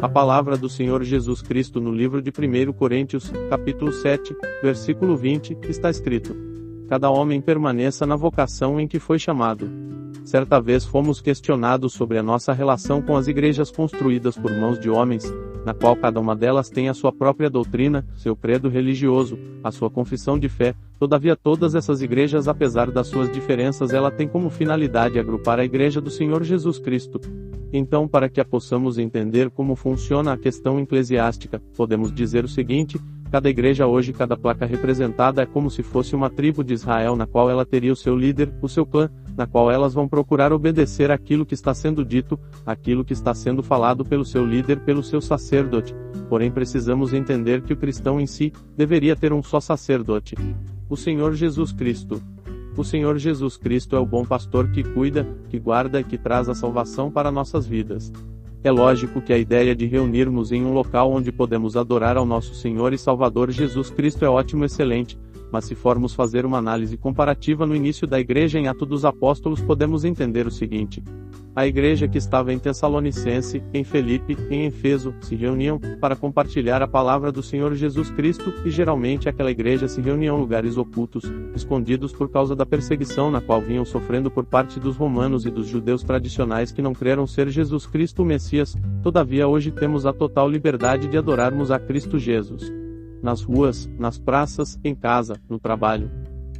A palavra do Senhor Jesus Cristo no livro de 1 Coríntios, capítulo 7, versículo 20, está escrito: cada homem permaneça na vocação em que foi chamado. Certa vez fomos questionados sobre a nossa relação com as igrejas construídas por mãos de homens, na qual cada uma delas tem a sua própria doutrina, seu credo religioso, a sua confissão de fé. Todavia todas essas igrejas, apesar das suas diferenças, ela tem como finalidade agrupar a igreja do Senhor Jesus Cristo. Então, para que a possamos entender como funciona a questão eclesiástica, podemos dizer o seguinte: cada igreja hoje, cada placa representada é como se fosse uma tribo de Israel, na qual ela teria o seu líder, o seu clã, na qual elas vão procurar obedecer aquilo que está sendo dito, aquilo que está sendo falado pelo seu líder, pelo seu sacerdote. Porém, precisamos entender que o cristão em si deveria ter um só sacerdote: o Senhor Jesus Cristo. O Senhor Jesus Cristo é o bom pastor que cuida, que guarda e que traz a salvação para nossas vidas. É lógico que a ideia de reunirmos em um local onde podemos adorar ao nosso Senhor e Salvador Jesus Cristo é ótimo e excelente, mas se formos fazer uma análise comparativa no início da igreja em Atos dos Apóstolos, podemos entender o seguinte: a igreja que estava em Tessalonicense, em Filipe, em Éfeso, se reuniam para compartilhar a palavra do Senhor Jesus Cristo, e geralmente aquela igreja se reunia em lugares ocultos, escondidos por causa da perseguição na qual vinham sofrendo por parte dos romanos e dos judeus tradicionais que não creram ser Jesus Cristo o Messias. Todavia hoje temos a total liberdade de adorarmos a Cristo Jesus. Nas ruas, nas praças, em casa, no trabalho.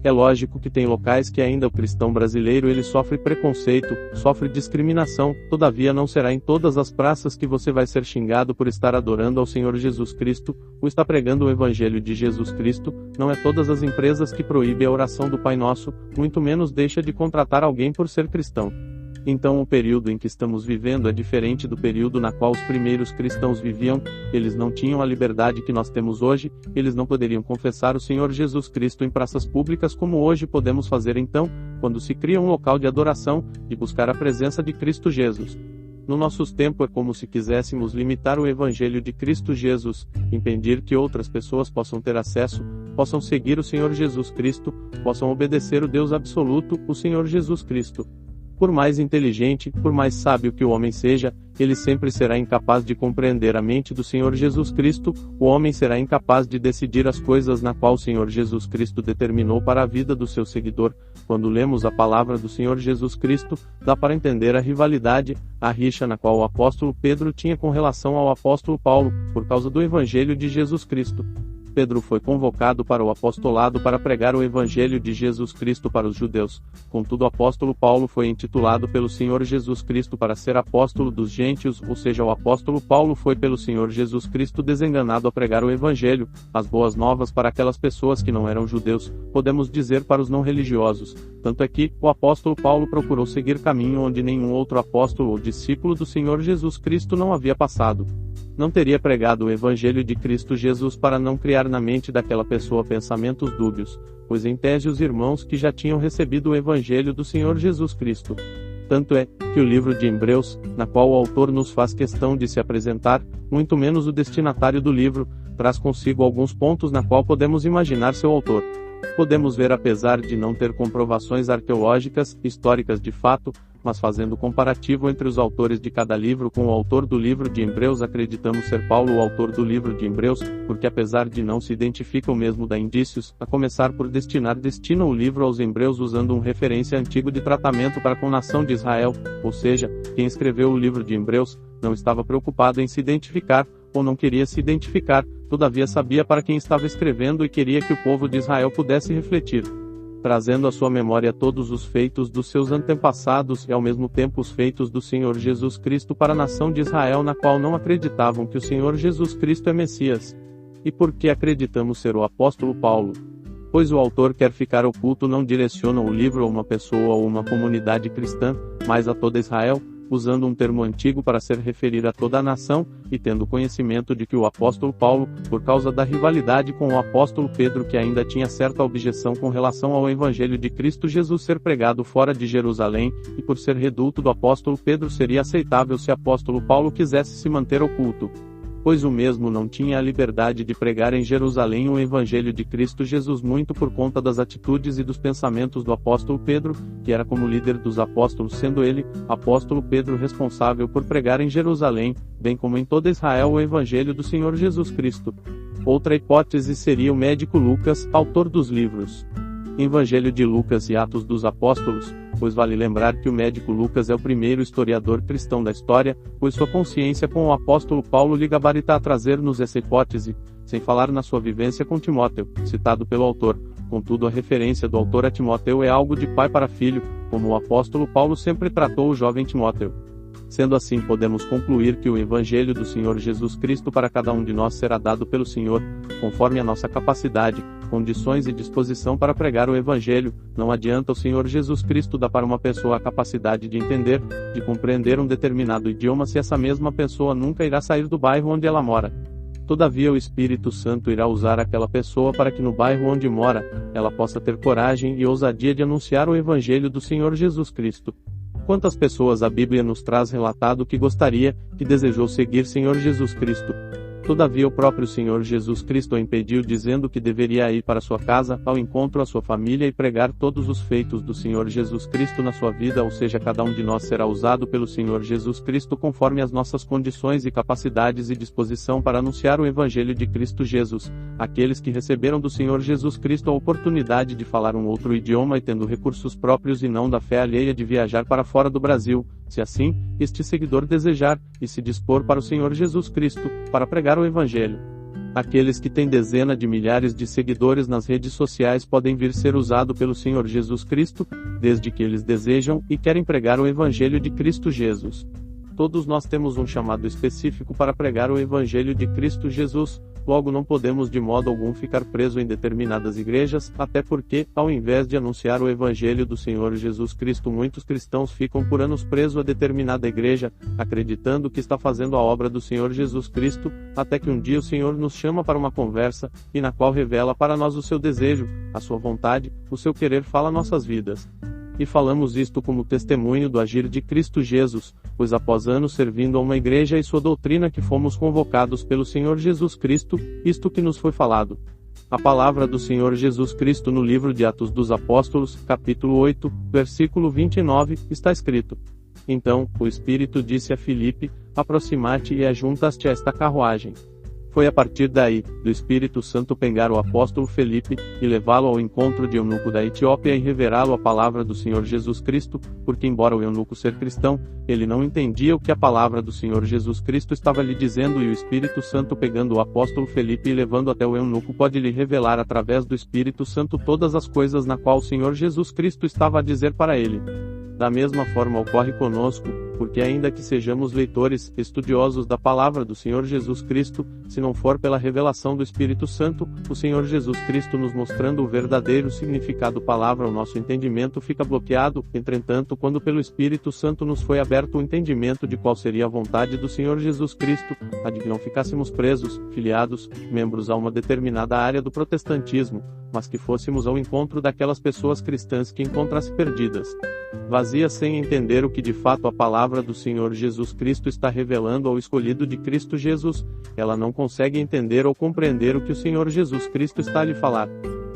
É lógico que tem locais que ainda o cristão brasileiro ele sofre preconceito, sofre discriminação. Todavia não será em todas as praças que você vai ser xingado por estar adorando ao Senhor Jesus Cristo, ou está pregando o Evangelho de Jesus Cristo. Não é todas as empresas que proíbem a oração do Pai Nosso, muito menos deixa de contratar alguém por ser cristão. Então o período em que estamos vivendo é diferente do período na qual os primeiros cristãos viviam. Eles não tinham a liberdade que nós temos hoje, eles não poderiam confessar o Senhor Jesus Cristo em praças públicas como hoje podemos fazer. Então, quando se cria um local de adoração, de buscar a presença de Cristo Jesus. No nosso tempo é como se quiséssemos limitar o Evangelho de Cristo Jesus, impedir que outras pessoas possam ter acesso, possam seguir o Senhor Jesus Cristo, possam obedecer o Deus absoluto, o Senhor Jesus Cristo. Por mais inteligente, por mais sábio que o homem seja, ele sempre será incapaz de compreender a mente do Senhor Jesus Cristo. O homem será incapaz de decidir as coisas na qual o Senhor Jesus Cristo determinou para a vida do seu seguidor. Quando lemos a palavra do Senhor Jesus Cristo, dá para entender a rivalidade, a rixa na qual o apóstolo Pedro tinha com relação ao apóstolo Paulo, por causa do Evangelho de Jesus Cristo. Pedro foi convocado para o apostolado para pregar o Evangelho de Jesus Cristo para os judeus. Contudo, o apóstolo Paulo foi intitulado pelo Senhor Jesus Cristo para ser apóstolo dos gentios, ou seja, o apóstolo Paulo foi pelo Senhor Jesus Cristo desenganado a pregar o Evangelho, as boas novas para aquelas pessoas que não eram judeus, podemos dizer para os não religiosos. Tanto é que, o apóstolo Paulo procurou seguir caminho onde nenhum outro apóstolo ou discípulo do Senhor Jesus Cristo não havia passado. Não teria pregado o Evangelho de Cristo Jesus para não criar na mente daquela pessoa pensamentos dúbios, pois em tese os irmãos que já tinham recebido o Evangelho do Senhor Jesus Cristo. Tanto é, que o livro de Hebreus, na qual o autor nos faz questão de se apresentar, muito menos o destinatário do livro, traz consigo alguns pontos na qual podemos imaginar seu autor. Podemos ver, apesar de não ter comprovações arqueológicas, históricas de fato, mas fazendo comparativo entre os autores de cada livro com o autor do livro de Hebreus, acreditamos ser Paulo o autor do livro de Hebreus, porque apesar de não se identificam mesmo dá indícios, a começar por destina o livro aos Hebreus usando um referência antigo de tratamento para com a nação de Israel, ou seja, quem escreveu o livro de Hebreus, não estava preocupado em se identificar, ou não queria se identificar, todavia sabia para quem estava escrevendo e queria que o povo de Israel pudesse refletir, trazendo à sua memória todos os feitos dos seus antepassados e ao mesmo tempo os feitos do Senhor Jesus Cristo para a nação de Israel, na qual não acreditavam que o Senhor Jesus Cristo é Messias. E por que acreditamos ser o apóstolo Paulo? Pois o autor quer ficar oculto, não direciona o livro a uma pessoa ou uma comunidade cristã, mas a toda Israel, usando um termo antigo para se referir a toda a nação, e tendo conhecimento de que o apóstolo Paulo, por causa da rivalidade com o apóstolo Pedro que ainda tinha certa objeção com relação ao Evangelho de Cristo Jesus ser pregado fora de Jerusalém, e por ser reduto do apóstolo Pedro seria aceitável se o apóstolo Paulo quisesse se manter oculto. pois o mesmo não tinha a liberdade de pregar em Jerusalém o evangelho de Cristo Jesus muito por conta das atitudes e dos pensamentos do apóstolo Pedro, que era como líder dos apóstolos, sendo ele, apóstolo Pedro, responsável por pregar em Jerusalém, bem como em toda Israel o evangelho do Senhor Jesus Cristo. Outra hipótese seria o médico Lucas, autor dos livros Evangelho de Lucas e Atos dos Apóstolos, pois vale lembrar que o médico Lucas é o primeiro historiador cristão da história, pois sua consciência com o apóstolo Paulo lhe gabarita a trazer-nos essa hipótese, sem falar na sua vivência com Timóteo, citado pelo autor. Contudo, a referência do autor a Timóteo é algo de pai para filho, como o apóstolo Paulo sempre tratou o jovem Timóteo. Sendo assim, podemos concluir que o Evangelho do Senhor Jesus Cristo para cada um de nós será dado pelo Senhor, conforme a nossa capacidade, condições e disposição para pregar o Evangelho. Não adianta o Senhor Jesus Cristo dar para uma pessoa a capacidade de entender, de compreender um determinado idioma se essa mesma pessoa nunca irá sair do bairro onde ela mora. Todavia o Espírito Santo irá usar aquela pessoa para que no bairro onde mora, ela possa ter coragem e ousadia de anunciar o Evangelho do Senhor Jesus Cristo. Quantas pessoas a Bíblia nos traz relatado que gostaria, que desejou seguir Senhor Jesus Cristo? Todavia o próprio Senhor Jesus Cristo a impediu, dizendo que deveria ir para sua casa, ao encontro à sua família e pregar todos os feitos do Senhor Jesus Cristo na sua vida, ou seja, cada um de nós será usado pelo Senhor Jesus Cristo conforme as nossas condições e capacidades e disposição para anunciar o Evangelho de Cristo Jesus. Aqueles que receberam do Senhor Jesus Cristo a oportunidade de falar um outro idioma e tendo recursos próprios e não da fé alheia de viajar para fora do Brasil, se assim, este seguidor desejar, e se dispor para o Senhor Jesus Cristo, para pregar o Evangelho. Aqueles que têm dezenas de milhares de seguidores nas redes sociais podem vir ser usados pelo Senhor Jesus Cristo, desde que eles desejam e querem pregar o Evangelho de Cristo Jesus. Todos nós temos um chamado específico para pregar o Evangelho de Cristo Jesus, logo não podemos de modo algum ficar preso em determinadas igrejas, até porque, ao invés de anunciar o Evangelho do Senhor Jesus Cristo, muitos cristãos ficam por anos presos a determinada igreja, acreditando que está fazendo a obra do Senhor Jesus Cristo, até que um dia o Senhor nos chama para uma conversa, e na qual revela para nós o seu desejo, a sua vontade, o seu querer fala nossas vidas. E falamos isto como testemunho do agir de Cristo Jesus, pois após anos servindo a uma igreja e sua doutrina que fomos convocados pelo Senhor Jesus Cristo, isto que nos foi falado. A palavra do Senhor Jesus Cristo no livro de Atos dos Apóstolos, capítulo 8, versículo 29, está escrito: Então, o Espírito disse a Filipe, aproxima-te e ajunta-te a esta carruagem. Foi a partir daí, do Espírito Santo pegar o apóstolo Felipe, e levá-lo ao encontro de eunuco da Etiópia e revelá-lo a palavra do Senhor Jesus Cristo, porque embora o eunuco ser cristão, ele não entendia o que a palavra do Senhor Jesus Cristo estava lhe dizendo, e o Espírito Santo pegando o apóstolo Felipe e levando até o eunuco pode lhe revelar através do Espírito Santo todas as coisas na qual o Senhor Jesus Cristo estava a dizer para ele. Da mesma forma ocorre conosco, porque ainda que sejamos leitores, estudiosos da palavra do Senhor Jesus Cristo, se não for pela revelação do Espírito Santo, o Senhor Jesus Cristo nos mostrando o verdadeiro significado da palavra, o nosso entendimento fica bloqueado. Entretanto, quando pelo Espírito Santo nos foi aberto o entendimento de qual seria a vontade do Senhor Jesus Cristo, a de que não ficássemos presos, filiados, membros a uma determinada área do protestantismo, mas que fôssemos ao encontro daquelas pessoas cristãs que encontram-se perdidas, vazias sem entender o que de fato a palavra do Senhor Jesus Cristo está revelando ao escolhido de Cristo Jesus, ela não consegue entender ou compreender o que o Senhor Jesus Cristo está a lhe falar.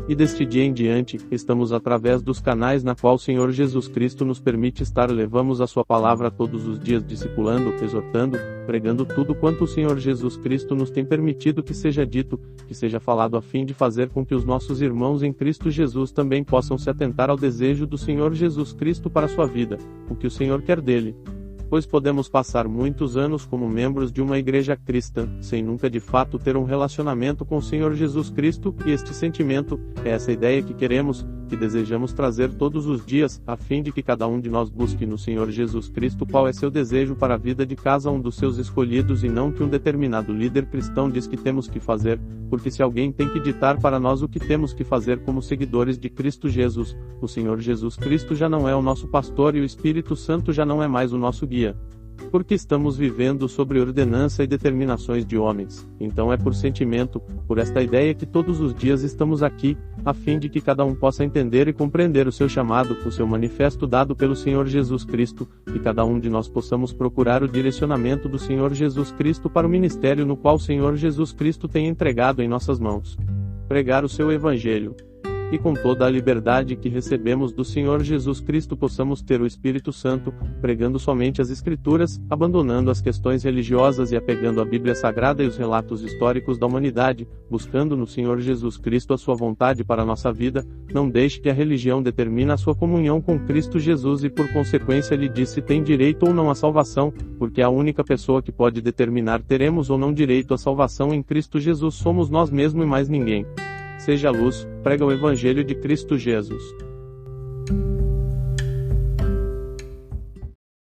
E deste dia em diante, estamos através dos canais na qual o Senhor Jesus Cristo nos permite estar, levamos a sua palavra todos os dias, discipulando, exortando, pregando tudo quanto o Senhor Jesus Cristo nos tem permitido que seja dito, que seja falado, a fim de fazer com que os nossos irmãos em Cristo Jesus também possam se atentar ao desejo do Senhor Jesus Cristo para a sua vida, o que o Senhor quer dele. Pois podemos passar muitos anos como membros de uma igreja cristã, sem nunca de fato ter um relacionamento com o Senhor Jesus Cristo, e este sentimento, é essa ideia que queremos, que desejamos trazer todos os dias, a fim de que cada um de nós busque no Senhor Jesus Cristo qual é seu desejo para a vida de cada um dos seus escolhidos, e não que um determinado líder cristão diz que temos que fazer, porque se alguém tem que ditar para nós o que temos que fazer como seguidores de Cristo Jesus, o Senhor Jesus Cristo já não é o nosso pastor e o Espírito Santo já não é mais o nosso guia. Porque estamos vivendo sob ordenança e determinações de homens, então é por sentimento, por esta ideia que todos os dias estamos aqui, a fim de que cada um possa entender e compreender o seu chamado, o seu manifesto dado pelo Senhor Jesus Cristo, e cada um de nós possamos procurar o direcionamento do Senhor Jesus Cristo para o ministério no qual o Senhor Jesus Cristo tem entregado em nossas mãos. Pregar o seu Evangelho. E com toda a liberdade que recebemos do Senhor Jesus Cristo possamos ter o Espírito Santo, pregando somente as Escrituras, abandonando as questões religiosas e apegando a Bíblia Sagrada e os relatos históricos da humanidade, buscando no Senhor Jesus Cristo a sua vontade para a nossa vida. Não deixe que a religião determine a sua comunhão com Cristo Jesus e por consequência lhe diz se tem direito ou não à salvação, porque a única pessoa que pode determinar teremos ou não direito à salvação em Cristo Jesus somos nós mesmos e mais ninguém. Seja luz, prega o Evangelho de Cristo Jesus.